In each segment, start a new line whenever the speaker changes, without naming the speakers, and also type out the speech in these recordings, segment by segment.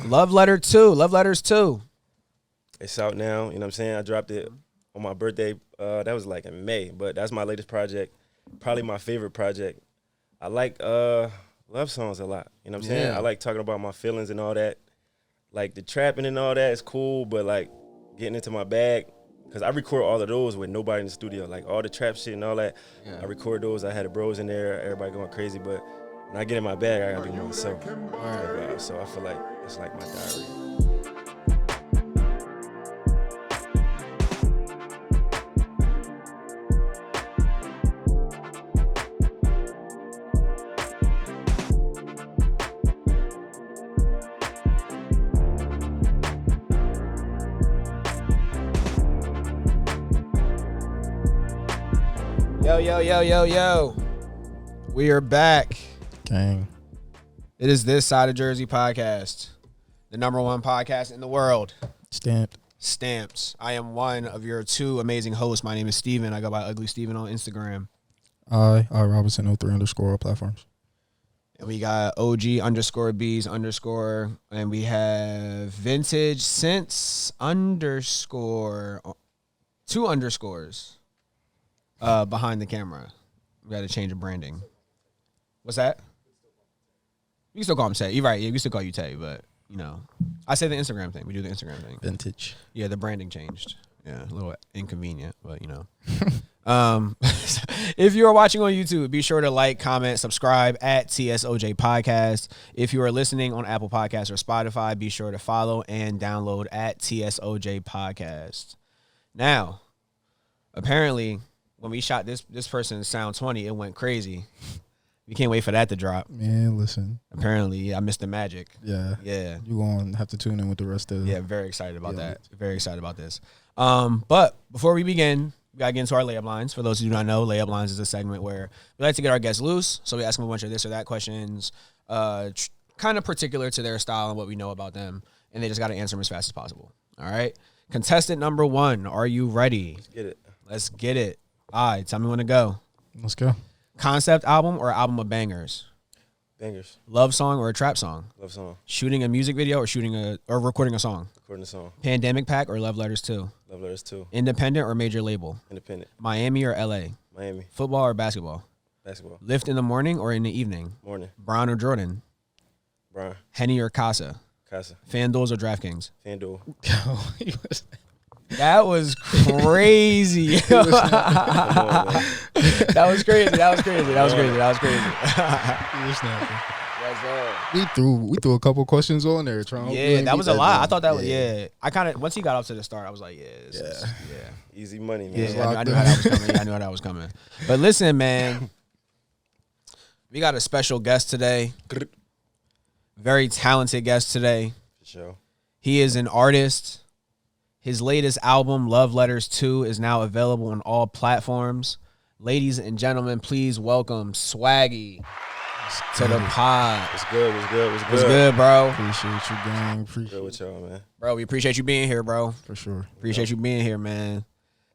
Love Letter 2. Love Letters 2.
It's out now. You know what I'm saying? I dropped it on my birthday. That was like in May, but that's my latest project. Probably my favorite project. I like love songs a lot. You know what I'm saying? I like talking about my feelings and all that. Like the trapping and all that is cool, but like getting into my bag, because I record all of those with nobody in the studio. Like all the trap shit and all that, I record those. I had the bros in there, everybody going crazy, but when I get in my bag, I gotta be myself. So I feel like it's like my diary.
Yo. We are back.
Gang.
It is This Side of Jersey podcast, the #1 podcast in the world. Stamped. I am one of your two amazing hosts. My name is Steven. I go by Ugly Steven on Instagram.
I Robinson03_ all platforms.
And we got OG_Bs_ and we have Vintage Since _ 2 underscores behind the camera. We got to change the branding. What's that? You can still call him Tay. You're right. Yeah, we still call you Tay, but you know, I say the Instagram thing. We do the Instagram thing.
Vintage.
Yeah, the branding changed. Yeah, a little inconvenient, but you know. If you are watching on YouTube, be sure to like, comment, subscribe at TSOJ Podcast. If you are listening on Apple Podcasts or Spotify, be sure to follow and download at TSOJ Podcast. Now, apparently, when we shot this person's Sound 20, it went crazy. We can't wait for that to drop.
Man, listen.
Apparently, I missed the magic.
Yeah.
Yeah.
You're going to have to tune in with the rest of
Yeah, very excited about that. Very excited about this. But before we begin, we got to get into our layup lines. For those who do not know, layup lines is a segment where we like to get our guests loose. So we ask them a bunch of this or that questions, kind of particular to their style and what we know about them. And they just got to answer them as fast as possible. All right. Contestant number 1, are you ready? Let's get it. All right, tell me when to go.
Let's go.
Concept album or album of bangers?
Bangers.
Love song or a trap song?
Love song.
Shooting a music video or recording a song?
Recording a song.
Pandemic Pack or Love Letters 2?
Love Letters 2.
Independent or major label?
Independent.
Miami or LA?
Miami.
Football or basketball?
Basketball.
Lift in the morning or in the evening?
Morning.
Brown or Jordan?
Brown.
Henny or Casa?
Casa.
FanDuels or DraftKings?
FanDuel.
That was crazy. That was crazy.
We threw a couple questions on there.
That was a lot. I thought that was, I kind of, once he got up to the start, I was like,
Easy money, man.
Yeah, I knew how that was coming. I knew how that was coming. But listen, man, we got a special guest today. Very talented guest today.
For sure.
He is an artist. His latest album, Love Letters 2, is now available on all platforms. Ladies and gentlemen, please welcome Swaggyyy to the pod.
What's good,
bro?
Appreciate you, gang.
Good with y'all, man.
Bro, we appreciate you being here, bro.
For sure.
Appreciate you being here, man.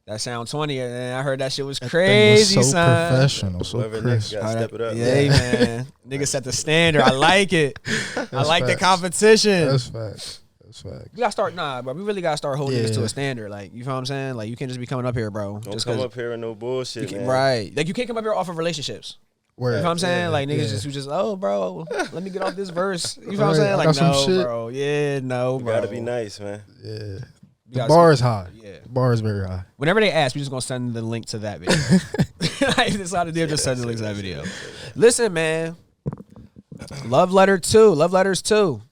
That Sound 20, and I heard that shit was crazy,
was so
son.
professional, so crisp.
Gotta step it up.
Yeah, man. Nigga set the standard. I like it. I like the competition.
That's facts.
We gotta start, bro. We really gotta start holding this to a standard. Like, you know what I'm saying? Like, you can't just be coming up here, bro.
Don't come up here with no bullshit, man.
Right. Like, you can't come up here off of relationships.
Word.
You know what I'm saying? Like, niggas just oh, bro, let me get off this verse. You know what I'm saying? Like, no, bro. Yeah, no, bro.
You gotta be nice, man.
Yeah. The bar is high. Yeah. The bar is very high.
Whenever they ask, we just gonna send the link to that video. I decided to just send the link to that video. Listen, man. Love Letters 2.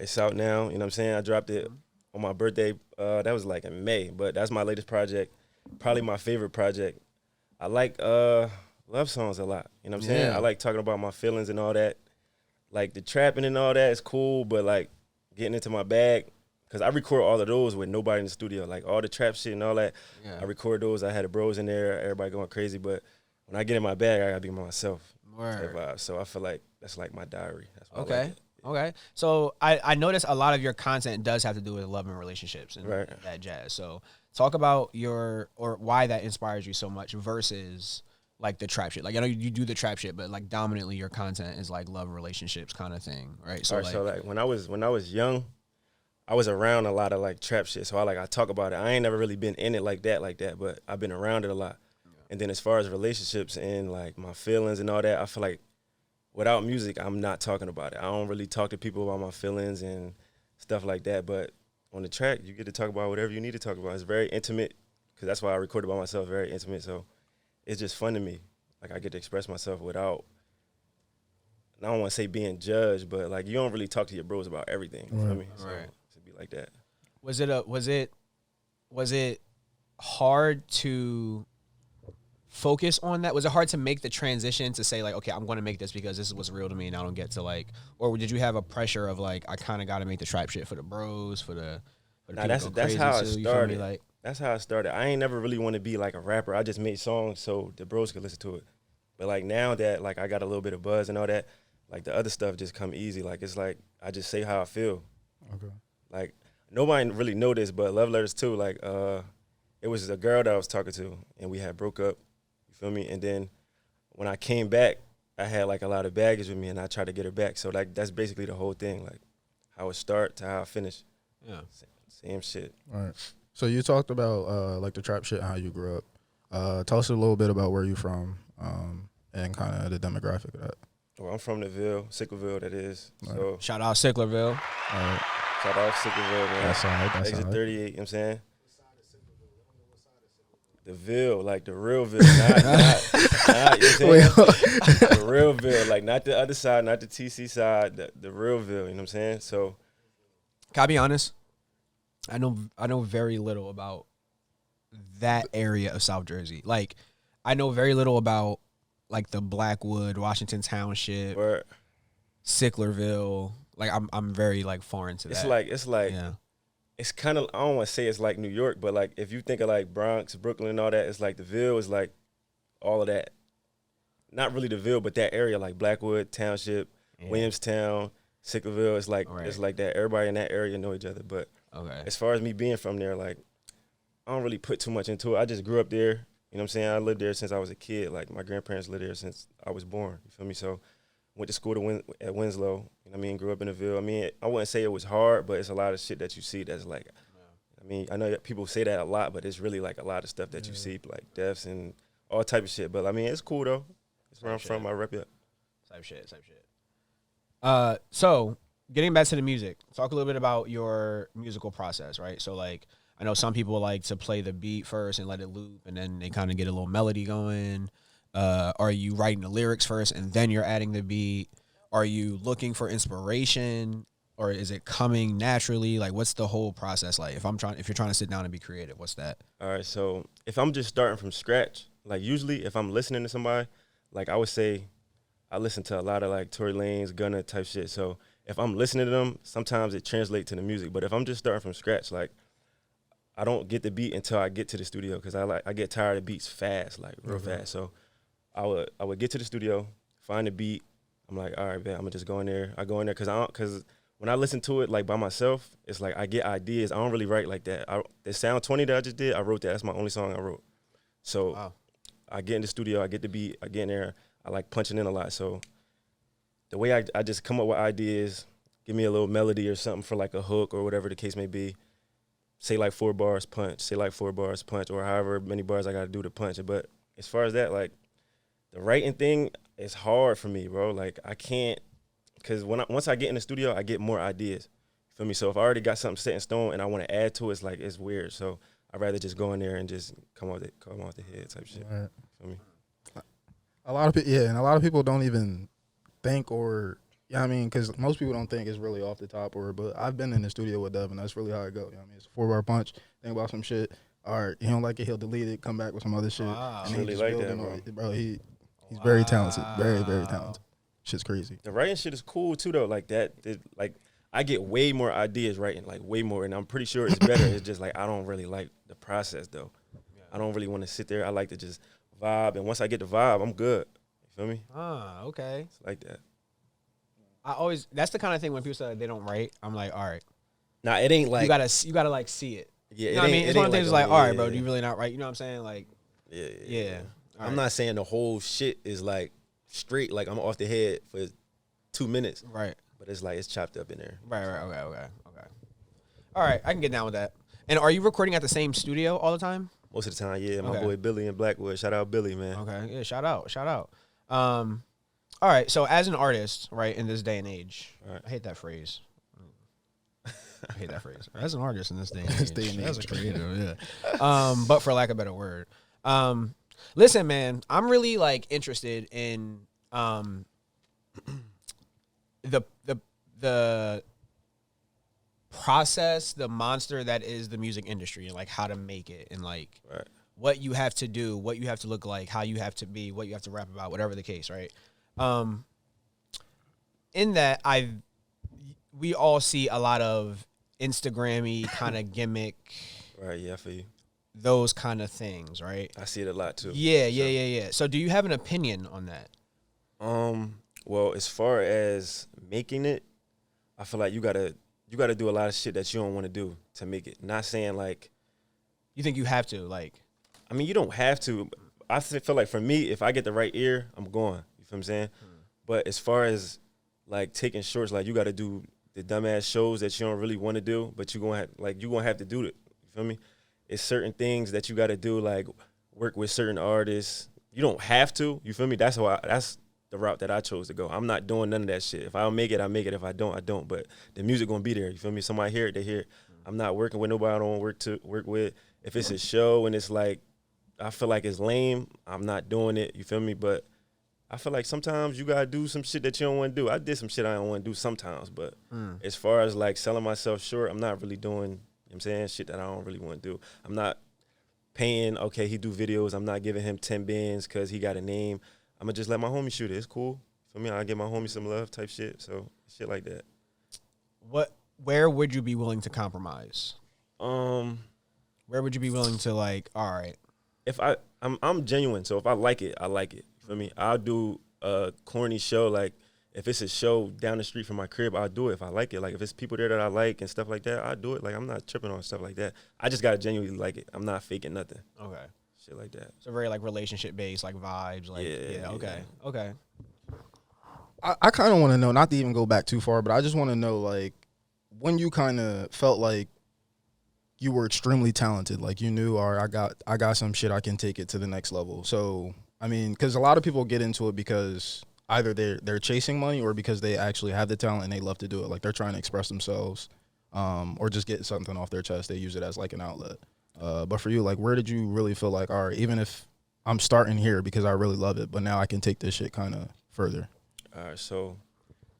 It's out now. You know what I'm saying? I dropped it on my birthday. That was like in May, but that's my latest project. Probably my favorite project. I like love songs a lot. You know what I'm saying? I like talking about my feelings and all that. Like the trapping and all that is cool, but like getting into my bag, because I record all of those with nobody in the studio. Like all the trap shit and all that. I record those. I had the bros in there, everybody going crazy. But when I get in my bag, I gotta be myself. So I feel like that's like my diary. That's why I like it.
Okay. So I noticed a lot of your content does have to do with love and relationships and that jazz. So talk about why that inspires you so much versus like the trap shit? Like I know you do the trap shit, but like dominantly your content is like love relationships kind of thing, right? So
so like when I was young, I was around a lot of like trap shit. So I talk about it. I ain't never really been in it like that, but I've been around it a lot. Yeah. And then as far as relationships and like my feelings and all that, I feel like without music, I'm not talking about it. I don't really talk to people about my feelings and stuff like that. But on the track, you get to talk about whatever you need to talk about. It's very intimate because that's why I recorded by myself, very intimate. So it's just fun to me. Like, I get to express myself without, I don't want to say being judged, but, like, you don't really talk to your bros about everything. You feel me? So it'd be like that.
Was it hard to focus on that? Was it hard to make the transition to say, like, okay, I'm going to make this because this is what's real to me and I don't get to, like, or did you have a pressure of, like, I kind of got to make the trap shit for the bros, for the
nah, that's how it started. Like, that's how it started. I ain't never really want to be like a rapper. I just made songs so the bros could listen to it. But like now that like I got a little bit of buzz and all that, like the other stuff just come easy. Like it's like I just say how I feel. Okay. Like nobody really know this, but love letters too. Like it was a girl that I was talking to and we had broke up. You feel me? And then when I came back, I had like a lot of baggage with me and I tried to get her back. So like that's basically the whole thing. Like how it start to how I finish. Yeah. Same shit.
All right. So you talked about like the trap shit and how you grew up. Tell us a little bit about where you're from and kind of the demographic of that.
Well, I'm from the Ville, Sicklerville, that is. Right. So
shout out Sicklerville.
All right.
Shout out Sicklerville, man.
That's all right.
Exit 38, you know what I'm saying? The Ville, like the real Ville, not you know what I'm saying? The real Ville, like not the other side, not the TC side, the real Ville, you know what I'm saying? So,
can I be honest? I know very little about that area of South Jersey. Like, I know very little about like the Blackwood, Washington Township, Sicklerville. Like, I'm very like foreign to that.
It's like, yeah. It's kind of, I don't want to say it's like New York, but like if you think of like Bronx, Brooklyn, and all that, it's like the Ville is like all of that. Not really the Ville, but that area like Blackwood Township, Williamstown, Sicklerville. It's like It's like that. Everybody in that area know each other, but. Okay. As far as me being from there, like, I don't really put too much into it. I just grew up there. You know what I'm saying? I lived there since I was a kid. Like, my grandparents lived there since I was born. You feel me? So, went to school at Winslow. You know what I mean? Grew up in the Ville. I mean, I wouldn't say it was hard, but it's a lot of shit that you see that's like, I mean, I know that people say that a lot, but it's really like a lot of stuff that you see, like deaths and all type of shit. But, I mean, it's cool, though. It's where I'm from. I rep it.
Type shit. So, getting back to the music, talk a little bit about your musical process, right? So, like, I know some people like to play the beat first and let it loop, and then they kind of get a little melody going. Are you writing the lyrics first and then you're adding the beat? Are you looking for inspiration, or is it coming naturally? Like, what's the whole process like? If you're trying to sit down and be creative, what's that?
All right, so if I'm just starting from scratch, like usually if I'm listening to somebody, like I would say, I listen to a lot of like Tory Lanez, Gunna type shit. So if I'm listening to them, sometimes it translates to the music. But if I'm just starting from scratch, like, I don't get the beat until I get to the studio because I get tired of beats fast, like real fast. So I would get to the studio, find the beat. I'm like, all right, man, I'm gonna just go in there. I go in there because when I listen to it like by myself, it's like I get ideas. I don't really write like that. The Sound 20 that I just did, I wrote that. That's my only song I wrote. So I get in the studio, I get the beat, I get in there. I like punching in a lot. So the way I just come up with ideas, give me a little melody or something for like a hook or whatever the case may be. Say like 4 bars, punch. Say like 4 bars, punch, or however many bars I got to do to punch it. But as far as that, like, the writing thing is hard for me, bro. Like, I can't, because once I get in the studio, I get more ideas. You feel me? So if I already got something set in stone and I want to add to it, it's like, it's weird. So I'd rather just go in there and just come off the head type shit.
Right.
Feel me?
A lot of people, and a lot of people don't even think or, I mean, because most people don't think it's really off the top but I've been in the studio with Devin. That's really how it goes. You know what I mean? It's a 4-bar punch, think about some shit. All right, he don't like it, he'll delete it, come back with some other shit.
Wow. And really like that, bro.
He's very talented, very, very talented. Shit's crazy.
The writing shit is cool, too, though. Like, like, I get way more ideas writing, like, way more, and I'm pretty sure it's better. It's just, like, I don't really like the process, though. I don't really want to sit there. I like to just vibe, and once I get the vibe, I'm good. You feel me?
Okay.
It's like that.
That's the kind of thing when people say they don't write, I'm like, all right.
Nah, it ain't like.
You gotta like see it.
Yeah,
you know what I mean? It's one of the things like, all right, bro, do you really not write? You know what I'm saying? Like, yeah.
I'm not saying the whole shit is like straight, like I'm off the head for 2 minutes.
Right.
But it's like it's chopped up in there.
Right. Okay. All right, I can get down with that. And are you recording at the same studio all the time?
Most of the time, yeah. My
Okay.
boy Billy in Blackwood. Shout out Billy, man.
Okay. Yeah. Shout out. All right. So as an artist, right, in this day and age,
Right.
I hate that phrase. As an artist in this day and age, that's a creative, yeah. But for lack of a better word, listen, man, I'm really like interested in the process, the monster that is the music industry, and like how to make it, and like
Right.
what you have to do, what you have to look like, how you have to be, what you have to rap about, whatever the case, right? In that, we all see a lot of Instagram-y kind of gimmick,
Right, yeah, for you.
those kind of things, right?
I see it a lot too.
Yeah. So do you have an opinion on that?
Well, as far as making it, I feel like you gotta do a lot of shit that you don't want to do to make it. Not saying like,
You think you have to, like,
I mean, you don't have to. I feel like for me, if I get the right ear, I'm going. You feel what I'm saying? But as far as like taking shorts, like you got to do the dumbass shows that you don't really want to do, but you gonna have to do it. You feel me? It's certain things that you got to do, like work with certain artists. You don't have to. You feel me? That's the route that I chose to go. I'm not doing none of that shit. If I make it, I make it. If I don't, I don't. But the music gonna be there. You feel me? Somebody hear it, they hear it. I'm not working with nobody I don't want to work with. If it's a show and it's like I feel like it's lame, I'm not doing it. You feel me? But I feel like sometimes you gotta do some shit that you don't want to do. I did some shit I don't want to do sometimes, but as far as like selling myself short, I'm not really doing, you know what I'm saying, shit that I don't really want to do. I'm not paying, okay, he do videos. I'm not giving him 10 bands because he got a name. I'm gonna just let my homie shoot it. It's cool. For me, I give my homie some love type shit. So shit like that.
Where would you be willing to compromise?
Where
would you be willing to, like, all right,
if I'm genuine, so if I like it, I like it. You feel me? I'll do a corny show. Like if it's a show down the street from my crib, I'll do it if I like it. Like if it's people there that I like and stuff like that, I'll do it. Like I'm not tripping on stuff like that. I just gotta genuinely like it. I'm not faking nothing.
okay.
Shit like that.
So very like relationship based, like vibes, like okay.
I kind of want to know, not to even go back too far, but I just want to know, like, when you kind of felt like you were extremely talented, like you knew, all right, I got some shit, I can take it to the next level. So, I mean, because a lot of people get into it because either they're chasing money or because they actually have the talent and they love to do it. Like they're trying to express themselves, or just get something off their chest. They use it as like an outlet. But for you, like, where did you really feel like, all right, even if I'm starting here because I really love it, but now I can take this shit kind of further?
All right, so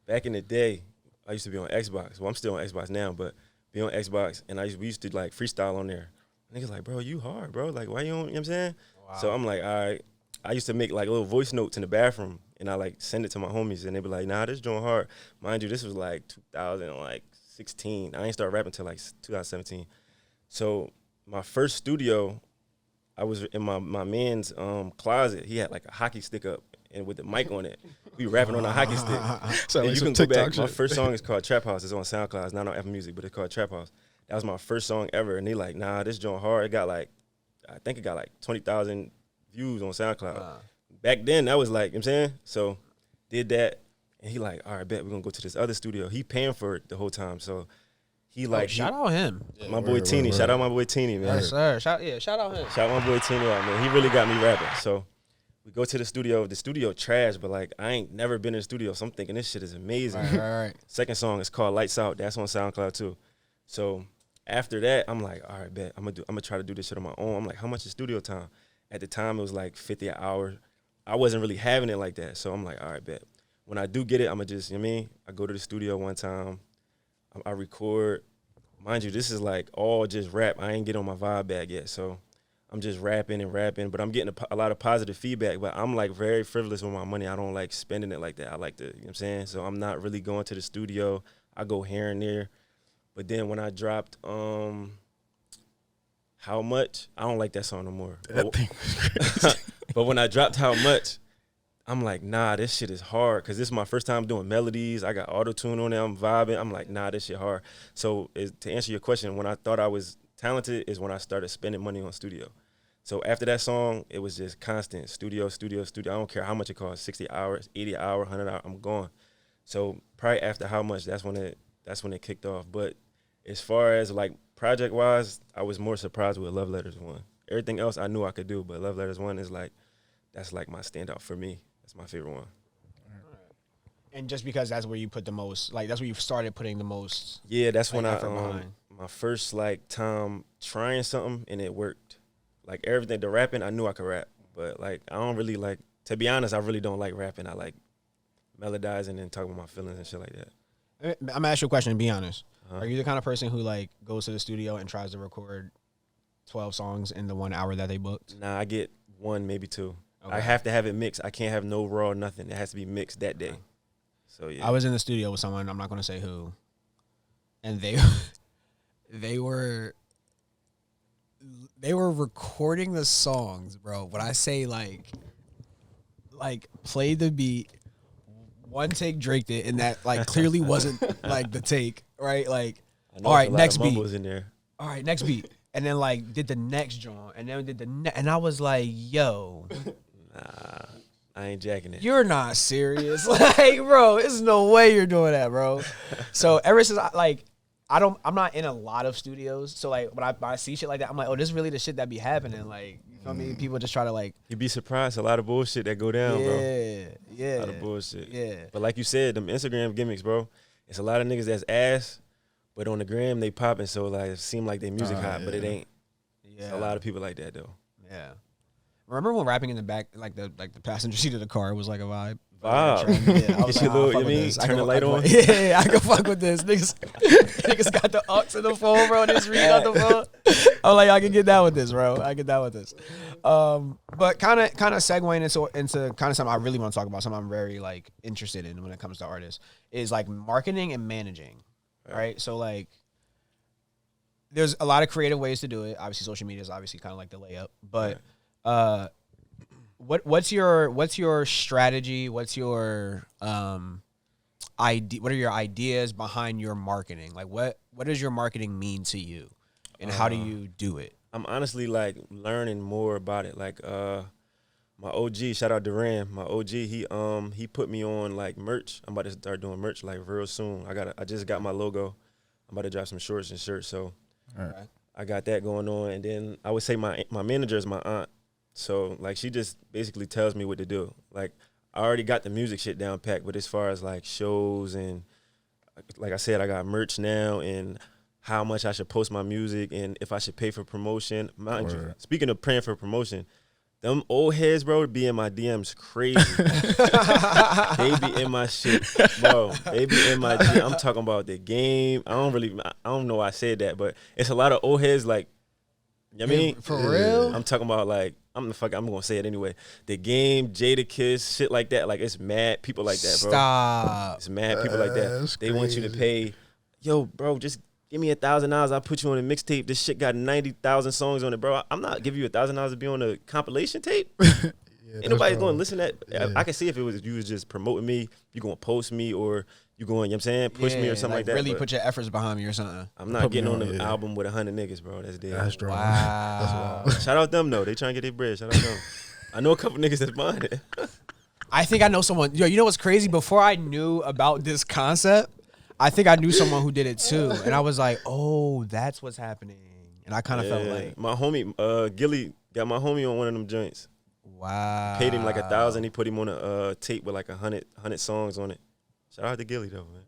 back in the day, I used to be on Xbox. Well, I'm still on Xbox now, but be on Xbox, and we used to like freestyle on there. Niggas like, bro, you hard, bro. Like, why you don't, you know what I'm saying? Wow. So I'm like, all right. I used to make like little voice notes in the bathroom, and I like send it to my homies, and they be like, nah, this joint hard. Mind you, this was like 2016. I ain't start rapping until like 2017. So my first studio, I was in my man's closet. He had like a hockey stick up and with the mic on it. We rapping on a hockey stick.
So
and
like
you can go
TikTok
back.
shit.
My first song is called Trap House. It's on SoundCloud. It's not on Apple Music, but it's called Trap House. That was my first song ever. And they like, nah, this joint hard. It got like, I think it got like 20,000 views on SoundCloud. Back then, that was like, you know what I'm saying? So did that. And he like, all right, bet we're going to go to this other studio. He paying for it the whole time. So he like.
Shout out him.
My boy Teeny. Shout out my boy Teeny, man.
Yes, sir. Shout out him.
Shout out my boy Teeny out, man. He really got me rapping. So we go to the studio. The studio trash, but like I ain't never been in the studio, so I'm thinking this shit is amazing.
Right.
Second song is called Lights Out. That's on SoundCloud too. So after that, I'm like, all right, bet I'm gonna try to do this shit on my own. I'm like, how much is studio time? At the time, it was like 50 an hour. I wasn't really having it like that, so I'm like, all right, bet. When I do get it, I'm gonna just, you know what I mean? I go to the studio one time, I record. Mind you, this is like all just rap. I ain't get on my vibe bag yet, so I'm just rapping, but I'm getting a lot of positive feedback, but I'm like very frivolous with my money. I don't like spending it like that. I like to, you know what I'm saying? So I'm not really going to the studio. I go here and there. But then when I dropped How Much, I don't like that song no more.
That thing was crazy.
But when I dropped How Much, I'm like, nah, this shit is hard because this is my first time doing melodies. I got auto-tune on it. I'm vibing. I'm like, nah, this shit hard. So to answer your question, when I thought I was talented is when I started spending money on studio. So after that song, it was just constant studio. I don't care how much it costs, 60 hours, 80 hours, 100 hours, I'm gone. So probably after how much, that's when it kicked off. But as far as like project wise, I was more surprised with Love Letters 1. Everything else I knew I could do, but Love Letters 1 is like, that's like my standout for me. That's my favorite one.
And just because that's where you put the most, like that's where you started putting the most.
Yeah, that's
like,
when
effort behind.
my first like time trying something and it worked. Like everything, the rapping, I knew I could rap, but like I don't really like. To be honest, I really don't like rapping. I like melodizing and talking about my feelings and shit like that.
I'm gonna ask you a question. And be honest. Are you the kind of person who like goes to the studio and tries to record 12 songs in the 1 hour that they booked?
Nah, I get one, maybe two.
Okay.
I have to have it mixed. I can't have no raw, nothing. It has to be mixed that day. So yeah.
I was in the studio with someone, I'm not gonna say who, and they were recording the songs, bro. When I say like play the beat, one take Draked it, and that like clearly wasn't like the take, right? Like, all right, next beat.
In there.
All right, next beat. And then like did the next joint, and then did the and I was like, yo,
nah, I ain't jacking it.
you're not serious. Like, bro, there's no way you're doing that, bro. So ever since I'm not in a lot of studios. So like when I see shit like that, I'm like, oh, this is really the shit that be happening. Like, you feel me? People just try to like.
You'd be surprised. A lot of bullshit that go down, bro.
Yeah.
A lot of bullshit.
Yeah.
But like you said, them Instagram gimmicks, bro. It's a lot of niggas that's ass, but on the gram they popping. So like it seem like they music hot, but it ain't.
Yeah.
It's a lot of people like that though.
Yeah. Remember when rapping in the back, like the passenger seat of the car was like a vibe?
Wow.
Yeah, I was
Get your
like,
little,
I fuck
you
with
mean,
this.
turn the light on?
Yeah, I can fuck with this. Niggas got the aux in the phone, bro. Just read out the phone. I'm like, I can get down with this, bro. I get down with this. But kind of segueing into kind of something I really want to talk about, something I'm very like interested in when it comes to artists, is like marketing and managing, right? So like, there's a lot of creative ways to do it. Obviously, social media is obviously kind of like the layup, but what's your strategy? What's your idea? What are your ideas behind your marketing? Like what does your marketing mean to you, and how do you do it?
I'm honestly like learning more about it. Like my OG, shout out Duran, my OG, he put me on like merch. I'm about to start doing merch like real soon. I just got my logo. I'm about to drop some shorts and shirts. So I got that going on. And then I would say my manager is my aunt. So like she just basically tells me what to do. Like I already got the music shit down packed, but as far as like shows and like I said, I got merch now and how much I should post my music and if I should pay for promotion. Mind you, speaking of paying for promotion, them old heads, bro, be in my DMs crazy. They be in my shit, bro. They be in my DM. I'm talking about the game. I don't know why I said that, but it's a lot of old heads like, you know what I mean?
For real?
I'm talking about like, I'm gonna say it anyway. The game, Jada Kiss, shit like that. Like it's mad people like that, bro.
Stop.
It's mad people like that. They want you to pay, yo, bro, just give me $1,000. I'll put you on a mixtape. This shit got 90,000 songs on it, bro. I'm not giving you $1,000 to be on a compilation tape. Ain't nobody going to listen to that. Yeah. I can see if you was just promoting me, you going to post me or you going, you know what I'm saying, push me or something like that.
Really put your efforts behind me or something.
I'm not getting on the album with 100 niggas, bro. That's dead.
That's true.
Wow.
That's
Shout out them, though. They trying to get their bread. Shout out them. I know a couple niggas that's buying it.
I think I know someone. Yo, you know what's crazy? Before I knew about this concept, I think I knew someone who did it too. And I was like, oh, that's what's happening. And I kind of felt like.
My homie, Gilly, got my homie on one of them joints.
Wow.
Paid him like $1,000. He put him on a tape with like 100 songs on it. Shout out to Gilly, though, man.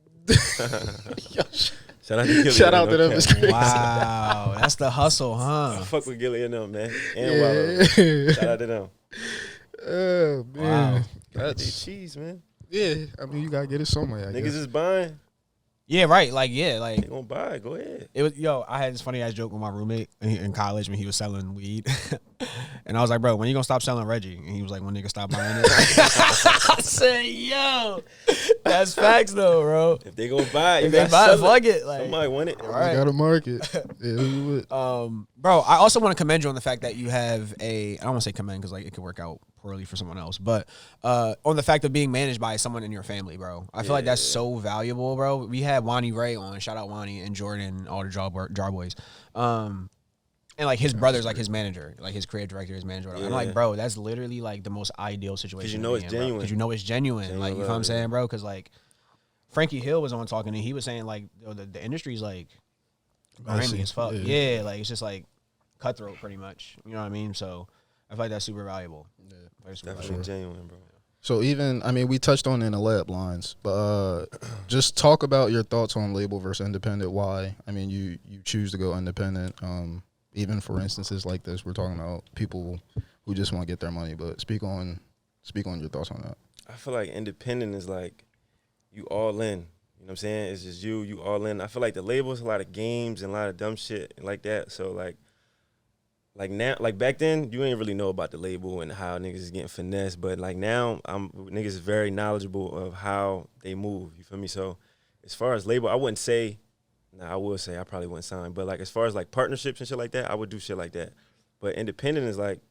Shout out to Gilly.
Shout out to them. It's crazy.
Wow. That's the hustle, huh?
I fuck with Gilly and them, man. And Wallow. Shout out to them.
Oh, man.
Wow.
That's
cheese, man.
Yeah, I mean, you got to get it somewhere, I
Niggas
guess.
is buying.
Yeah, right. Like, yeah, like
they gonna buy it. Go ahead.
it was. Yo, I had this funny ass joke with my roommate in college when he was selling weed, and I was like, "Bro, when you gonna stop selling Reggie?" And he was like, "When nigga stop buying it." I said, "Yo, that's facts though, bro.
If they gonna buy it,
If they buy it, fuck it. Like,
somebody want it.
right.
Got to market. Yeah, you would.
Bro, I also want to commend you on the fact that you have I don't want to say commend because like it could work out poorly for someone else, but on the fact of being managed by someone in your family, bro. I feel like that's so valuable, bro. We had Wani Ray on, shout out Wani and Jordan, all the Jar Boys. And like his brother's like his manager, like his creative director, his manager.
Yeah.
I'm like, bro, that's literally like the most ideal situation.
Because you know it's genuine.
Because you know it's genuine. Like, you know what I'm saying, bro? Because like Frankie Hill was on talking and he was saying like the industry's like grimy as fuck. Yeah, like it's just like cutthroat pretty much. You know what I mean? So I feel like that's super valuable. Yeah,
definitely genuine, bro.
So even, I mean, we touched on it in the layup lines, but just talk about your thoughts on label versus independent. Why? I mean, you choose to go independent. Even for instances like this, we're talking about people who just want to get their money. But speak on your thoughts on that.
I feel like independent is like you all in. You know what I'm saying? It's just you all in. I feel like the label's a lot of games and a lot of dumb shit like that. So like now, like back then, you ain't really know about the label and how niggas is getting finessed. But like now, niggas is very knowledgeable of how they move. You feel me? So as far as label, I wouldn't say. Nah, I will say I probably wouldn't sign. But like as far as like partnerships and shit like that, I would do shit like that. But independent is like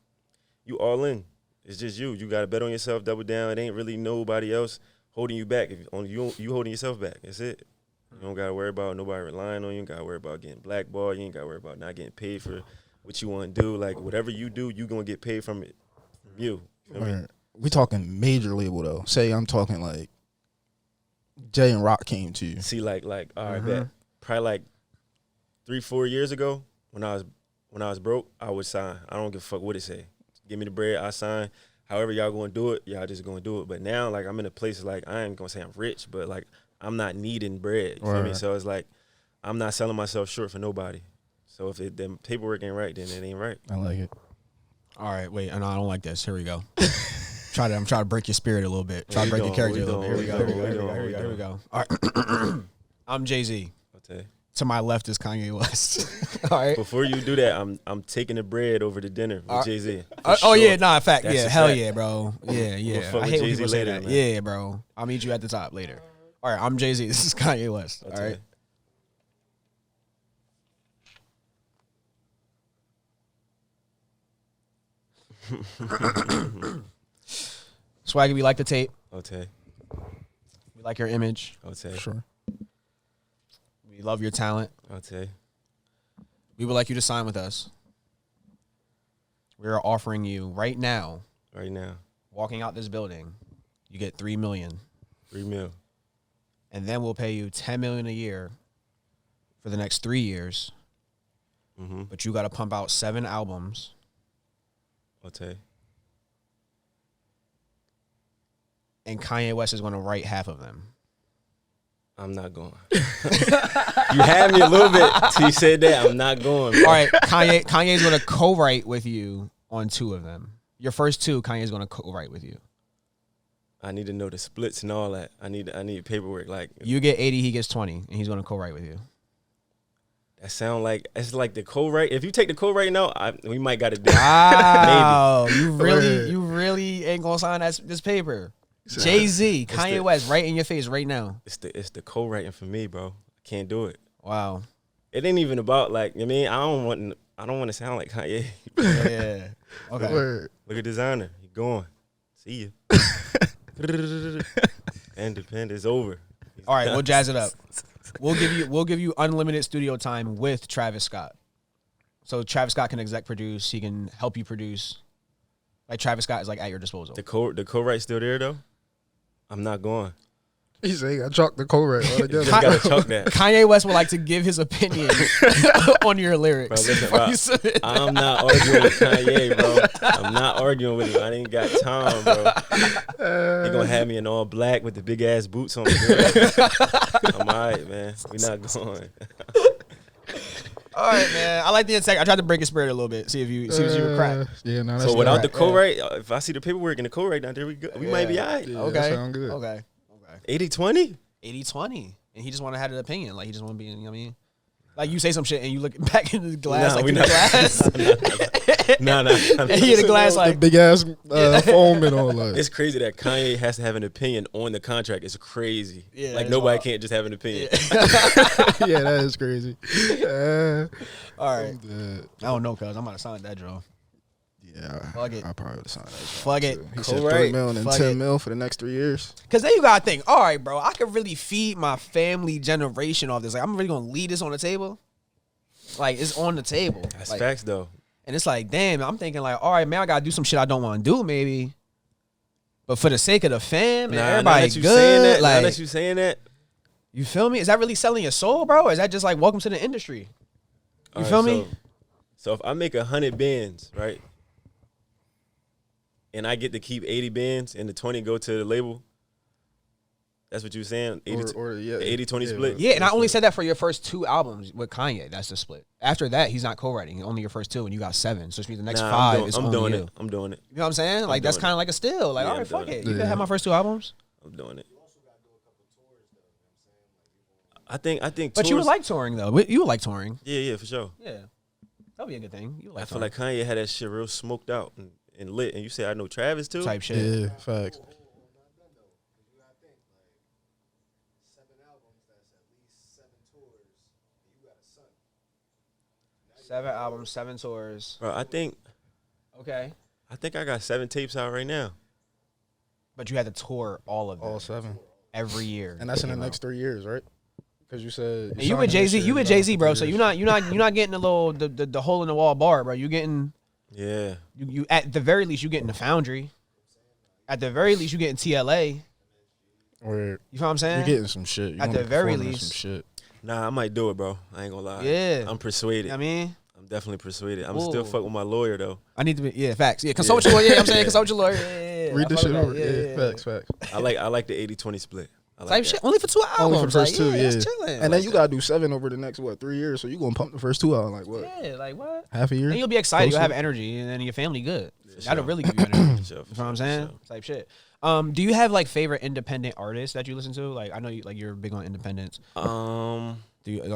you all in. It's just you. You got to bet on yourself, double down. It ain't really nobody else holding you back. If only you holding yourself back. That's it. You don't got to worry about nobody relying on you. You got to worry about getting blackballed. You ain't got to worry about not getting paid for what you want to do. Like whatever you do, you going to get paid from it. From you. Feel me?
We talking major label though. Say I'm talking like Jay and Rock came to you.
See like all right, bet. Probably like 3-4 years ago when I was broke, I would sign. I don't give a fuck what it say. Give me the bread, I sign. However y'all gonna do it, y'all just gonna do it. But now like I'm in a place like I ain't gonna say I'm rich, but like I'm not needing bread. You feel me? So it's like I'm not selling myself short for nobody. So if the paperwork ain't right, then it ain't right.
I like it.
All right, wait, no, I don't like this. Here we go. I'm trying to break your spirit a little bit. Try to break your character a little bit. Here we go. All right. I'm Jay-Z.
Okay.
To my left is Kanye West. All right.
Before you do that, I'm taking the bread over to dinner with Jay-Z.
Oh yeah, nah, fact.
That's
yeah,
a
hell
fact.
yeah, bro. Yeah.
We'll
I hate when
Jay-Z
people say
later,
that.
man.
Yeah, bro. I'll meet you at the top later. All right, I'm Jay-Z. This is Kanye West. All right. Swaggyyy, we like the tape.
Okay.
We like your image.
Okay.
Sure.
We love your talent.
Okay.
We would like you to sign with us. We are offering you right now, walking out this building, you get $3 million.
$3 million.
And then we'll pay you $10 million a year for the next 3 years.
Mm-hmm.
But you got to pump out 7 albums.
Okay.
And Kanye West is going to write half of them.
I'm not going. You had me a little bit till you said that. I'm not going, bro.
All right, Kanye's going to co-write with you on 2 of them. Your first 2, Kanye's going to co-write with you.
I need to know the splits and all that. I need paperwork. Like
you get 80, he gets 20, and he's going to co-write with you.
That sound like it's like the co-write. If you take the co-write now, we might got to do.
Wow,
maybe
you really ain't gonna sign this paper. Jay-Z, Kanye West, right in your face right now.
It's the co-writing for me, bro. I can't do it.
Wow.
It ain't even about like I mean I don't want to sound like Kanye.
Yeah. Okay.
Look at designer. He going. See you. Independent is over.
All right, we'll jazz it up. We'll give you unlimited studio time with Travis Scott. So Travis Scott can exec produce. He can help you produce. Like Travis Scott is like at your disposal.
The co-write still there though. I'm not going.
He said he got chalk the co-write altogether.
Just gotta chalk that.
Kanye West would like to give his opinion on your lyrics.
Bro, listen, bro, I'm not arguing with Kanye, bro. I'm not arguing with him. I ain't got time, bro. He gonna have me in all black with the big ass boots on. I'm all right, man. We not going.
All right, man. I like the integrity. I tried to break his spirit a little bit. See if you were cracked.
Yeah, no. That's
so without
good.
the co-write, if I see the paperwork and the co-write down there, we might be all right.
Yeah,
Okay.
that sound good.
Okay.
80-20?
80-20. And he just want to have an opinion. Like, he just want to be, you know what I mean? Like, you say some shit and you look back in the glass,
Nah,
like, in the glass.
No.
And he in the glass, like.
The big ass foam and all that.
It's crazy that Kanye has to have an opinion on the contract. It's crazy.
Yeah,
like,
it's
nobody
wild.
can't just have an opinion.
Yeah, that is crazy.
All right. I don't know, cuz. I'm about to sign that, Joe.
Yeah,
Fuck it.
I probably would have signed that.
Fuck it.
He said
Co-write.
$3 million and
Fuck
$10
it.
million for the next 3 years.
Because then you got to think, all right, bro, I could really feed my family generation off this. Like, I'm really going to leave this on the table? Like, it's on the table.
That's
like,
facts though.
And it's like, damn, I'm thinking like, all right, man, I gotta do some shit I don't want to do, maybe. But for the sake of the fam and everybody
now
good, like,
now that you saying that,
you feel me? Is that really selling your soul, bro? Or is that just like welcome to the industry? You feel me?
So if I make 100 bands, right, and I get to keep 80 bands and the 20 go to the label, that's what you're saying? 80-20 split?
Yeah, and I only said that for your first 2 albums with Kanye. That's the split. After that, he's not co-writing. Only your first 2, and you got 7. So which means the next 5 is
I'm doing
you.
it. I'm doing it.
You know what I'm saying? Like, that's kind of like a steal. Like, all right, fuck it. You can have my first 2 albums.
I'm doing it. I think.
But
tours,
you would like touring, though. You would like touring.
Yeah, for sure.
Yeah. That would be a good thing. You would like
I feel like Kanye had that shit real smoked out and lit. And you say I know Travis too?
Type shit.
Yeah, facts.
7 albums, 7 tours.
Bro, I think I got 7 tapes out right now.
But you had to tour all of them.
All 7.
Every year.
And that's in the next 3 years, right? Because you said
you with Jay-Z. You with Jay-Z, bro. So you're not getting the hole in the wall bar, bro. You getting you at the very least you getting the Foundry. At the very least you getting TLA.
Or
you know what I'm saying?
You're getting some shit.
At the very least,
some shit.
Nah, I might do it, bro. I ain't gonna lie.
Yeah,
I'm persuaded.
You know what I mean,
I'm definitely persuaded. I'm still fuck with my lawyer though.
I need to be facts. Yeah, consult your lawyer. Yeah, I'm saying consult your lawyer. Yeah.
Read this shit over. Yeah, facts.
I like the 80-20 split. I like
type
that.
shit. Only for 2 albums.
Only for the first 2, yeah.
That's chilling.
And then you gotta do 7 over the next 3 years. So you gonna pump the first 2 out like what?
Yeah, like what?
Half a year.
Then you'll be excited. You'll
Close
have energy, and then your family good.
For
That'll
sure.
really give you energy.
For
You know what I'm saying?
sure.
Type shit. Do you have like favorite independent artists that you listen to? Like, I know you're big on independents. Are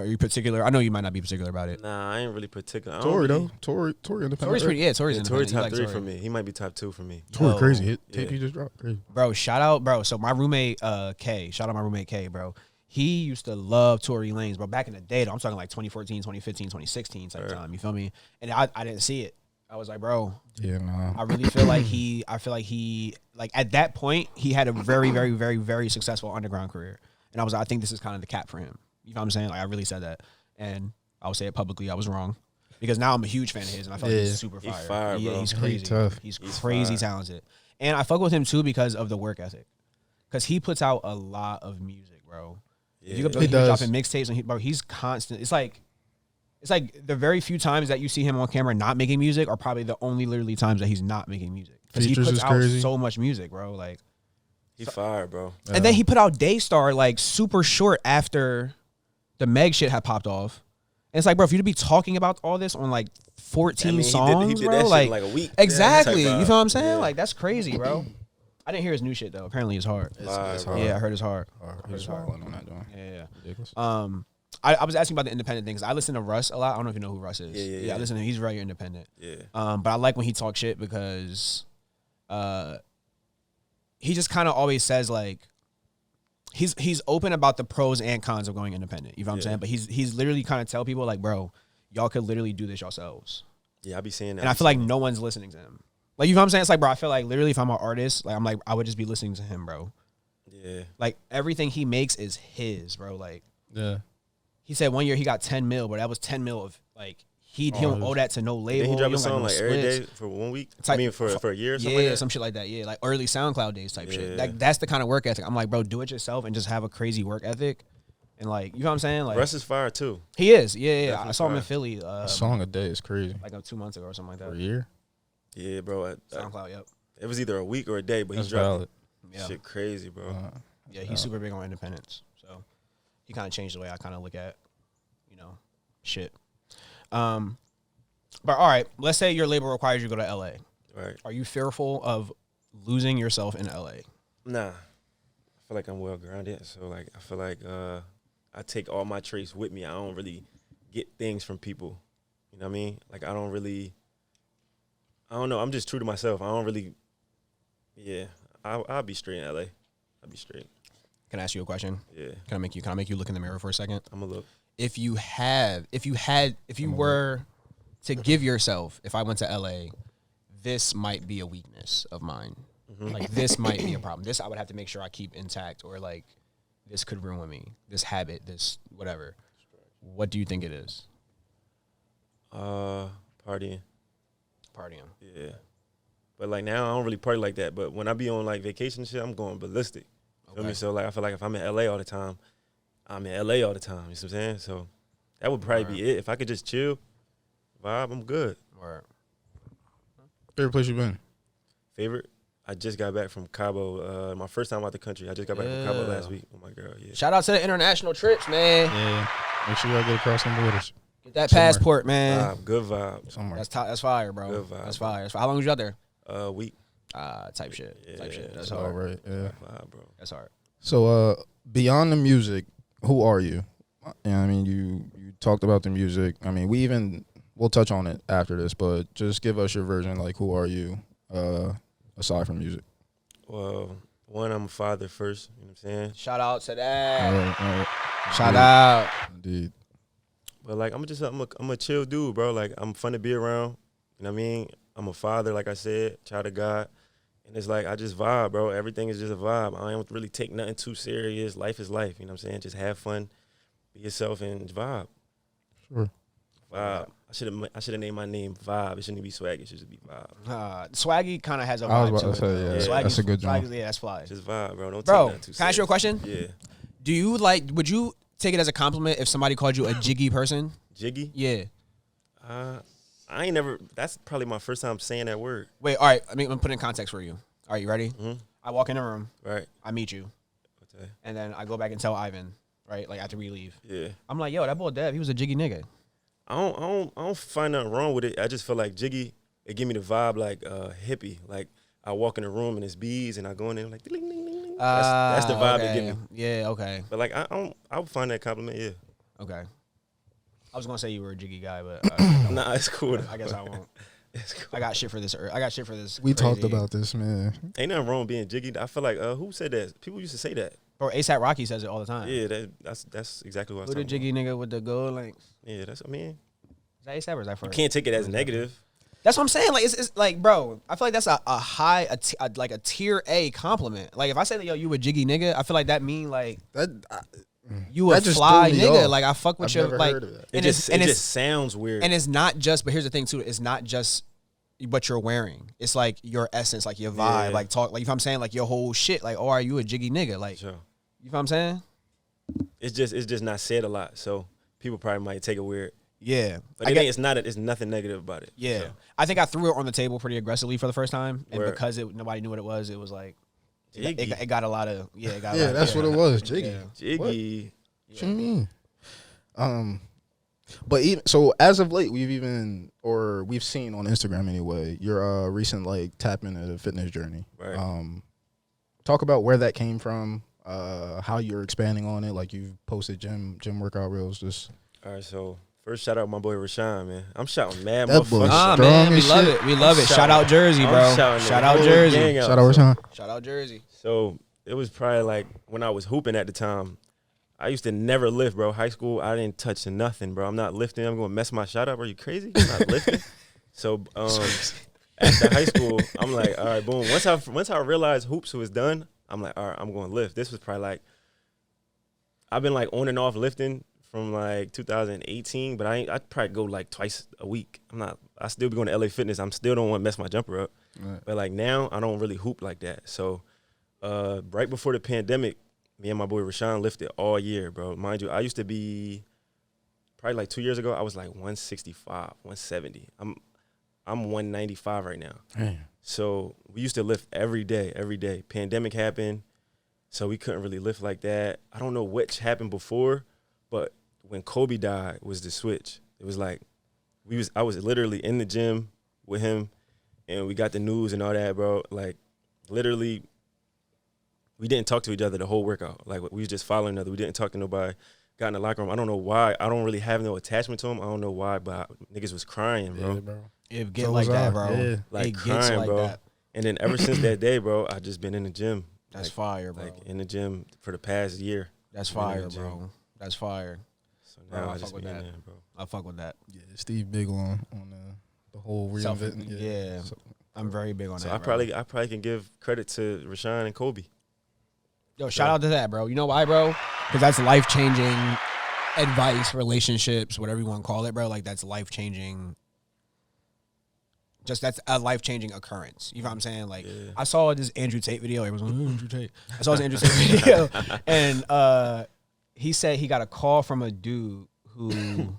you particular? I know you might not be particular about it.
Nah, I ain't really particular.
Tory though. Tory independent.
Tory's pretty. Yeah, Tory's independent.
Tory top
You like
3
Tory.
for me. He might be top 2 for me.
Tory crazy. Hit
Yeah.
tape you just dropped. Crazy.
Bro, shout out, bro. So my roommate K, shout out my roommate K, bro. He used to love Tory Lanez, bro. Back in the day, though, I'm talking like 2014, 2015, 2016 type time. You feel me? And I didn't see it. I was like, bro,
Yeah, nah.
I really feel like he like at that point he had a very, very, very, very successful underground career. And I think this is kind of the cap for him. You know what I'm saying? Like, I really said that. And I'll say it publicly, I was wrong. Because now I'm a huge fan of his and I feel like he's super fire.
He's fire, bro.
He's crazy.
He's tough.
He's crazy talented. And I fuck with him too because of the work ethic. Because he puts out a lot of music, bro.
Yeah.
You
He does.
dropping mixtapes and he's constant. It's like the very few times that you see him on camera not making music are probably the only literally times that he's not making music. Because he
Features
puts
is
out
crazy.
so much music, bro. Like,
He fire, bro.
and then he put out Daystar like super short after the Meg shit had popped off. And it's like, bro, if you'd be talking about all this on like 14 songs,
he did
bro,
that shit
like
in like a week.
exactly.
Yeah,
You feel what I'm saying?
yeah.
Like, that's crazy, bro. I didn't hear his new shit though. Apparently, it's hard.
It's
Bro.
Yeah, I heard it's hard.
He's falling on that joint.
Yeah.
Ridiculous.
I was asking about the independent things. I listen to Russ a lot. I don't know if you know who Russ is.
Yeah.
I listen to him. He's very independent.
Yeah.
But I like when he talks shit because he just kind of always says like he's open about the pros and cons of going independent. You know what I'm saying? But he's literally kind of tell people like, bro, y'all could literally do this yourselves.
Yeah, I be saying that.
And I feel like no one's listening to him. Like, you know what I'm saying? It's like, bro, I feel like literally if I'm an artist, like I'm like, I would just be listening to him, bro.
Yeah.
Like, everything he makes is his, bro. Like,
Yeah.
he said 1 year he got 10 mil, but that was 10 mil of like he don't owe that to no label.
Did he drop a
don't got
song
no
like every
splits.
day for 1 week?
Type-
I mean, for a year or something
Yeah,
like that?
some shit like that. Yeah, like early SoundCloud days type shit.
Yeah.
Like, that's the kind of work ethic. I'm like, bro, do it yourself and just have a crazy work ethic. And like, you know what I'm saying? Like,
Russ is fire too.
he is. Yeah. I
Definitely
saw him in
fire.
Philly
A song a day is crazy.
like 2 months ago or something like
For a
that.
year.
Yeah, bro.
SoundCloud, yep.
It was either a week or a day, but
That's
he dropped
valid.
it.
Yeah.
Shit crazy, bro.
Yeah, he's super big on independence. So he kind of changed the way I kind of look at, shit. But all right, let's say your label requires you to go to LA.
Right.
Are you fearful of losing yourself in LA?
Nah. I feel like I'm well grounded. So like I feel like I take all my traits with me. I don't really get things from people. You know what I mean? Like I don't know. I'm just true to myself. I don't really I'll be straight in LA. I'll be straight.
Can I ask you a question?
Yeah.
Can I make you look in the mirror for a second?
I'm a look.
If you were to give yourself, if I went to LA, this might be a weakness of mine. Like, this might be a problem. This I would have to make sure I keep intact, or like this could ruin me. This habit, this whatever. What do you think it is?
Partying.
Partying.
Yeah. But like now I don't really party like that. But when I be on like vacation and shit, I'm going ballistic.
Okay.
Feel me? So like I feel like if I'm in LA all the time, I'm in LA all the time. You know what I'm saying? So that would probably be it. If I could just chill, vibe, I'm good.
Word.
Favorite place you been?
Favorite? I just got back from Cabo. My first time out the country. I just got back from Cabo last week with my girl. Yeah.
Shout out to the international trips, man.
Yeah. Make sure y'all get across some borders.
Get that
Somewhere.
passport, man.
Good vibe.
Somewhere.
That's fire, bro.
Good vibe.
That's fire. How long was you out there?
Week.
Type shit.
Yeah,
Type shit. That's
all
hard.
right. Yeah.
Vibe, bro.
That's hard.
So, beyond the music, who are you? Yeah, I mean, you talked about the music. I mean, we'll touch on it after this, but just give us your version. Like, who are you, aside from music?
Well, one, I'm a father first. You know what I'm saying?
Shout out to that.
All right.
Shout out.
Indeed.
But like, I'm a chill dude, bro. Like, I'm fun to be around. You know what I mean? I'm a father, like I said, child of God. And it's like, I just vibe, bro. Everything is just a vibe. I don't really take nothing too serious. Life is life. You know what I'm saying? Just have fun, be yourself, and vibe.
Sure.
Vibe. I should have named my name Vibe. It shouldn't be Swaggyyy. It should just be Vibe.
Swaggy kind of has a
I was
vibe
about
to
to
it.
say, yeah,
Swaggy-
that's a good job.
Swaggy, yeah, that's fly.
Just vibe, bro. Don't take
Bro,
nothing too serious.
can I ask you a question?
Yeah.
Do you would you take it as a compliment if somebody called you a jiggy person?
Jiggy?
Yeah.
I ain't never, that's probably my first time saying that word.
Wait, all right. I'm going to put it in context for you. All right, you ready?
Mm-hmm.
I walk in the room.
Right.
I meet you.
Okay.
And then I go back and tell Ivan, right? Like after we leave.
Yeah.
I'm like, yo, that boy Dev, he was a jiggy nigga.
I don't find nothing wrong with it. I just feel like Jiggy, it give me the vibe like hippie. Like I walk in the room and it's bees and I go in there and like ding, ding, ding, ding. That's the vibe
okay.
they give me.
Yeah, okay.
But like I would find that compliment, yeah.
Okay. I was going to say you were a jiggy guy, but
Nah, it's cool.
I guess I won't.
It's cool.
I got shit for this. I got shit for this.
We
crazy.
talked about this, man.
Ain't nothing wrong with being jiggy. I feel like who said that? People used to say that.
Bro, ASAP Rocky says it all the time.
Yeah, that's exactly what I was
Who the
talking
jiggy nigga with the gold links?
about. Yeah, that's I mean.
Is that ASAP or is that for?
You can't take it as negative.
That's what I'm saying. Like it's like, bro, I feel like that's a high, like a tier A compliment. Like if I say that, yo, you a jiggy nigga, I feel like that mean like you a
that just
fly
threw me
nigga.
off.
Like I fuck with
I've
your
never
like.
heard of that.
It just sounds weird.
And it's not just. But here's the thing too. It's not just what you're wearing. It's like your essence, like your vibe,
Yeah.
like talk. Like you know what I'm saying, like your whole shit. Like, oh, are you a jiggy nigga? Like,
Sure.
you know what I'm saying?
It's just not said a lot, so people probably might take it weird.
Yeah,
But it's nothing negative about it.
Yeah,
So.
I think I threw it on the table pretty aggressively for the first time, and
Word.
because nobody knew what it was like
Jiggy.
it got a lot of It got a
Yeah,
lot
that's what it was, jiggy.
Yeah.
Jiggy.
What you mean? But even so, as of late, we've seen on Instagram anyway your recent like tap into the fitness journey.
Right.
Talk about where that came from, how you're expanding on it. Like you've posted gym workout reels. Just
All right, so first shout out my boy Rashawn, man. I'm shouting mad
That boy
motherfuckers.
Ah,
Strong
man, we
as
love
shit.
it. We love it.
I'm
Shout out Jersey,
I'm
bro.
shouting
Shout
the
out
whole
Jersey.
gang out.
shout out Rashawn.
Shout out Jersey.
So it was probably like when I was hooping at the time. I used to never lift, bro. High school, I didn't touch nothing, bro. I'm not lifting. I'm going to mess my shot up. Are you crazy? I'm not lifting. So after high school, I'm like, all right, boom. Once I realized hoops was done, I'm like, all right, I'm going to lift. This was probably like, I've been like on and off lifting from like 2018, but I'd probably go like twice a week. I still be going to LA Fitness. I'm still don't want to mess my jumper up.
Right.
But like now, I don't really hoop like that. So right before the pandemic, me and my boy Rashawn lifted all year, bro. Mind you, I used to be probably like 2 years ago, I was like 165, 170. I'm 195 right now.
Damn.
So we used to lift every day. Pandemic happened, so we couldn't really lift like that. I don't know which happened before, but when Kobe died was the switch. It was like I was literally in the gym with him, and we got the news and all that, bro. Like literally, we didn't talk to each other the whole workout. Like we was just following each other. We didn't talk to nobody. Got in the locker room. I don't know why. I don't really have no attachment to him. I don't know why, but niggas was crying, bro.
Yeah, bro.
It get
So
like
was
that,
I.
bro.
Yeah.
Like
It gets
crying,
like
bro.
that.
And then ever since that day, bro, I just been in the gym.
That's
like,
fire, bro.
Like in the gym for the past year.
That's
Been in
fire,
the gym.
bro. That's fire.
So now
Bro, I
I
fuck
just
with
be in
that.
there, bro.
I fuck with that.
Yeah, Steve big on the whole
Self-
reinventing.
yeah.
So,
I'm very big on
So
that.
I
bro.
probably can give credit to Rashawn and Kobe.
Yo, shout out to that, bro. You know why, bro? Because that's life changing. advice, relationships, whatever you want to call it, bro, like that's life changing. Just that's a life changing occurrence. You know what I'm saying? Like I saw this Andrew Tate video. It was Andrew Tate. I saw this Andrew Tate video, and he said he got a call from a dude who,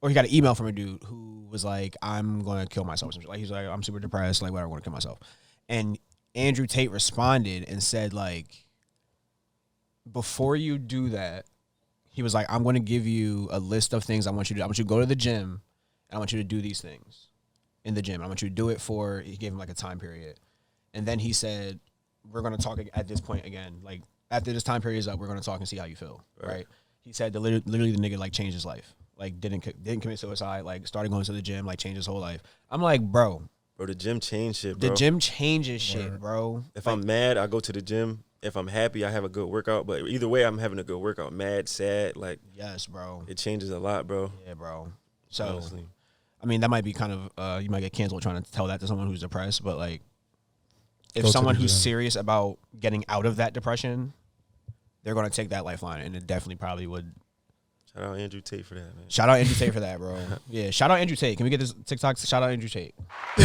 or he got an email from a dude who was like, "I'm gonna kill myself." Like he's like, "I'm super depressed. Like, whatever, I want to kill myself." And Andrew Tate responded and said, like, before you do that, he was like, I'm going to give you a list of things I want you to do. I want you to go to the gym, and I want you to do these things in the gym. I want you to do it for, he gave him like a time period. And then he said, we're going to talk at this point again. Like, after this time period is up, we're going to talk and see how you feel, right? He said that literally the nigga, like, changed his life. Like, didn't commit suicide, like, started going to the gym, like, changed his whole life. I'm like, bro,
the gym changed shit, bro.
The gym changes shit, bro.
If I'm mad, I go to the gym. If I'm happy, I have a good workout. But either way, I'm having a good workout. Mad, sad, like.
Yes, bro.
It changes a lot, bro.
Yeah, bro. So,
honestly.
I mean, that might be kind of, you might get canceled trying to tell that to someone who's depressed. But, like, if
Go
someone who's serious about getting out of that depression, they're going to take that lifeline. And it definitely probably would.
Shout out Andrew Tate for that, man.
Shout out Andrew Tate for that, bro. Yeah, shout out Andrew Tate. Can we get this TikTok? Shout out Andrew Tate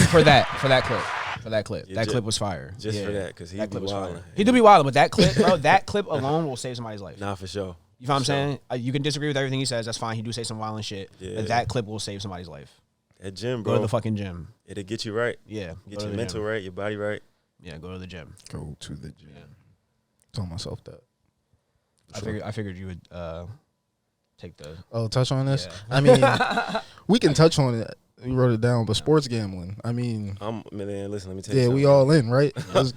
for that clip. Yeah, that clip was fire.
Just for that, because he be wilding.
He do be wilding, but that clip, bro, that clip alone will save somebody's life.
Nah, for sure.
You know what I'm saying? You can disagree with everything he says. That's fine. He do say some violent shit. Yeah. But that clip will save somebody's life.
That gym, bro.
Go to the fucking gym.
It'll get you right.
Yeah.
Get your mental right, your body right.
Yeah, go to the gym.
Go to the gym. Yeah. Tell myself that.
I figured you would take the
touch on this.
Yeah.
I mean, we can touch on it. We wrote it down, but sports gambling. I mean,
man, listen, let me tell you something.
Yeah, we all in, right? Let's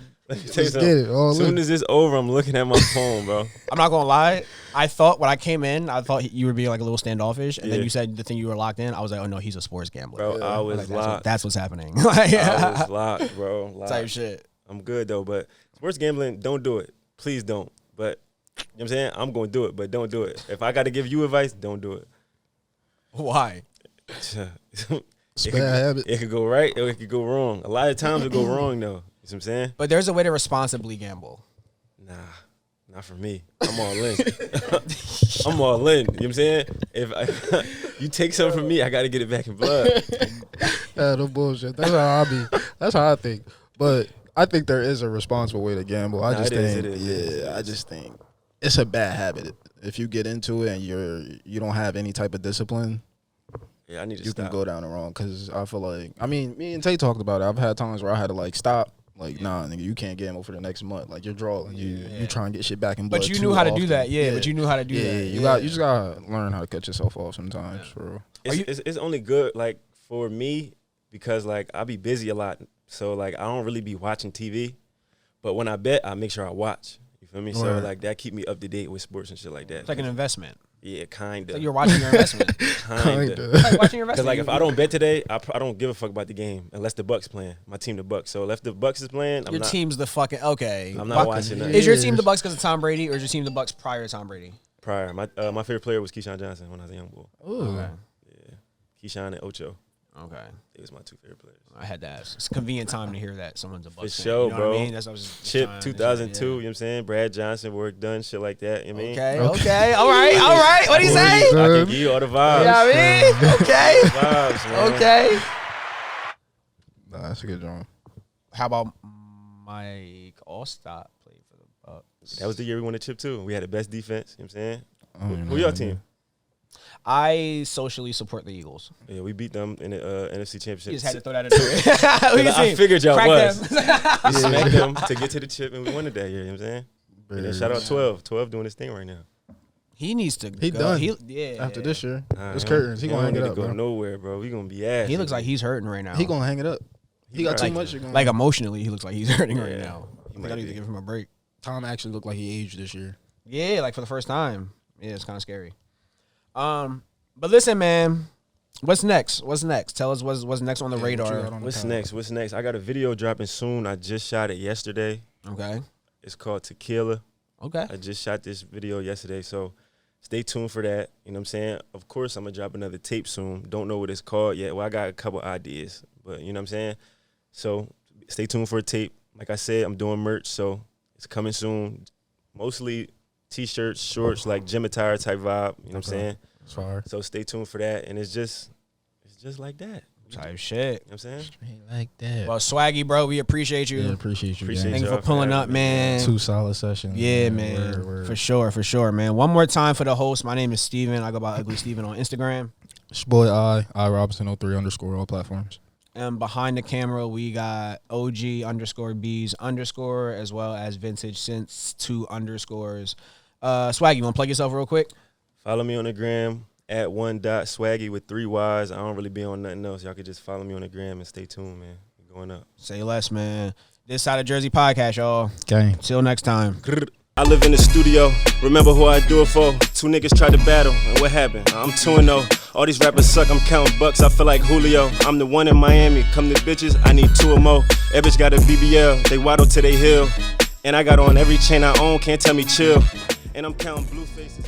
get it. All
as soon as it's over, I'm looking at my phone, bro.
I'm not gonna lie. I thought when I came in, I thought you were being like a little standoffish, and then you said the thing you were locked in. I was like, oh no, he's a sports gambler.
Bro, I was locked.
That's what's happening.
I was locked, bro. Locked.
Type shit.
I'm good though, but sports gambling, don't do it. Please don't. But you know what I'm saying? I'm going to do it, but don't do it. If I got to give you advice, don't do it.
Why?
It's a bad habit.
It could go right or it could go wrong. A lot of times it go wrong, though. You know what I'm saying?
But there's a way to responsibly gamble.
Nah, not for me. I'm all in. I'm all in. You know what I'm saying? If you take something from me, I got to get it back in blood.
No bullshit. That's how I be. That's how I think. But I think there is a responsible way to gamble. I just think it's a bad habit. If you get into it and you don't have any type of discipline,
yeah, I need to
you
stop.
can go down the wrong. Because I feel like, I mean, me and Tay talked about it. I've had times where I had to like stop. Like, nah, nigga, you can't gamble for the next month. Like, you're drawing. You try and get shit back in blood.
But you knew how to do that. Yeah, but you knew how to do that.
You just gotta learn how to cut yourself off sometimes. For real.
It's only good like for me because like I be busy a lot. So, like, I don't really be watching TV. But when I bet, I make sure I watch. You feel me? Right. So, like, that keep me up to date with sports and shit like that.
It's like an investment.
Yeah, kind of.
Like you're watching your investment.
Kind of.
Like watching your investment.
Because, like, if I don't bet today, I don't give a fuck about the game unless the Bucks playing. My team, the Bucks. So, if the Bucks is playing,
your team's the fucking, okay.
I'm not watching that.
Is your team the Bucks because of Tom Brady, or is your team the Bucks prior to Tom Brady?
Prior. My favorite player was Keyshawn Johnson when I was a young boy.
Ooh.
Okay.
Yeah. Keyshawn and Ocho.
Okay.
It was my two favorite players.
I had to ask. It's a convenient time to hear that someone's a Bucks
For
fan.
sure,
You know
bro.
what I mean? That's what I was
Chip
trying
2002, you know what I'm saying? Brad Johnson, work done, shit like that. You know what I mean?
Okay. All right. What do you say?
I can give you all the vibes.
You know what I mean? Okay.
Vibes, man.
Okay.
Nah, that's a good drawing.
How about Mike Allstott played for the Bucks?
That was the year we won the chip, too. We had the best defense, you know what I'm saying?
Oh,
Who your team?
I socially support the Eagles.
Yeah, we beat them in the NFC Championship.
You just had to throw that in there.
I figured y'all was.
Them.
We smacked them to get to the chip, and we won it that year, you know what I'm saying? And then shout out 12. 12 doing his thing right now.
He needs to
He
go.
done. After this year. It's curtains. He gonna hang it up,
go
bro.
nowhere, bro. We gonna be ass.
He looks like he's hurting right now.
He gonna hang it up. He got too
like,
much.
Like emotionally, he looks like he's hurting right now.
He
I
might
think I need
be.
to give him a break.
Tom actually looked like he aged this year.
Yeah, like for the first time. Yeah, it's kind of scary. But listen, man. What's next? Tell us what's next on the radar.
What's next? I got a video dropping soon. I just shot it yesterday.
Okay.
It's called Tequila.
Okay.
I just shot this video yesterday, so stay tuned for that. You know what I'm saying? Of course, I'm going to drop another tape soon. Don't know what it's called yet. Well, I got a couple ideas, but you know what I'm saying? So stay tuned for a tape. Like I said, I'm doing merch, so it's coming soon. Mostly T-shirts, shorts, like gym attire type vibe. You know what I'm saying?
It's fire.
So stay tuned for that. And it's just like that.
Type shit.
You know what I'm saying?
Straight like that.
Well, Swaggyyy, bro, we appreciate you.
Yeah, appreciate you.
Appreciate
gang.
Thank you
y'all
for pulling
for
up,
having me,
man.
2 solid sessions.
Yeah, man.
Word.
For sure, man. One more time for the host. My name is Steven. I go by Ugly Steven on Instagram.
It's your boy I Robinson 03 _ all platforms.
And behind the camera, we got OG_Bs_ as well as Vintage Since 2 underscores. Swaggy, you want to plug yourself real quick?
Follow me on the gram at @1.Swaggyyy with 3 Ys. I don't really be on nothing else. Y'all could just follow me on the gram and stay tuned, man. We're going up.
Say less, man. This Side of Jersey podcast, y'all.
Gang.
Till next time.
I live in the studio. Remember who I do it for? 2 niggas tried to battle, and what happened? I'm 2-0. All these rappers suck, I'm counting bucks, I feel like Julio. I'm the one in Miami, come to bitches, I need 2 or more. Every bitch got a BBL, they waddle till they heal. And I got on every chain I own, can't tell me chill. And I'm counting blue faces.